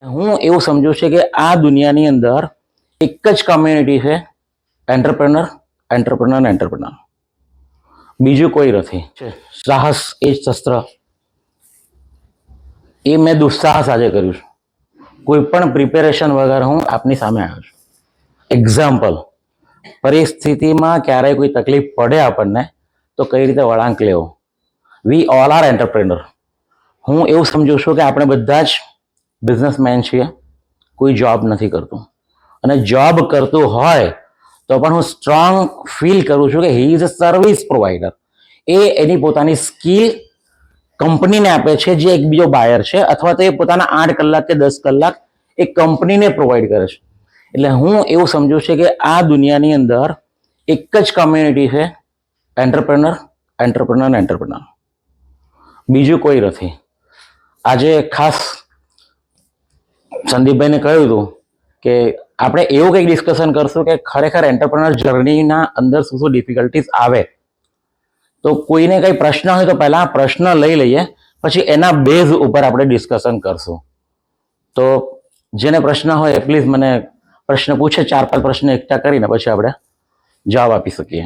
હું એવું સમજુ છું કે આ દુનિયાની અંદર એક જ કમ્યુનિટી છે, એન્ટરપ્રેનર એન્ટરપ્રેનર એન્ટરપ્રેનર. બીજું કોઈ નથી. સાહસ એ જ શસ્ત્ર. એ મેં દુસ્સાહસ આજે કર્યું છે. કોઈ પણ પ્રિપેરેશન વગર હું આપની સામે આવ્યો છું. એક્ઝામ્પલ, પરિસ્થિતિમાં ક્યારેય કોઈ તકલીફ પડે આપણને તો કઈ રીતે વળાંક લેવો. We all are entrepreneur. હું એવું સમજુ છું કે આપણે બધા જ બિઝનેસમેન છીએ. કોઈ જોબ નથી કરતું, અને જોબ કરતું હોય તો પણ હું સ્ટ્રોંગ ફીલ કરું છું કે he is a service provider. એ એની પોતાની સ્કિલ કંપનીને આપે છે, જે એક બીજો બાયર છે, અથવા તો એ પોતાના 8 કલાક કે 10 કલાક એ કંપનીને પ્રોવાઈડ કરે છે. એટલે હું એવું સમજુ છું કે આ દુનિયાની અંદર એક જ કમ્યુનિટી છે, એન્ટરપ્રેનર એન્ટરપ્રેનર એન્ટરપ્રેનર. બીજું કોઈ નથી. આજે ખાસ સંદીપભાઈને કહ્યું હતું કે આપણે એવું કંઈક ડિસ્કશન કરશું કે ખરેખર એન્ટરપ્રેનર જર્નીના અંદર શું શું ડિફિકલ્ટીઝ આવે. તો કોઈને કંઈ પ્રશ્ન હોય તો પહેલા પ્રશ્ન લઈ લઈએ, પછી એના બેઝ ઉપર આપણે ડિસ્કશન કરશું. તો જેને પ્રશ્ન હોય પ્લીઝ મને પ્રશ્ન પૂછે, 4-5 પ્રશ્ન એકઠા કરીને પછી આપણે જવાબ આપી શકીએ.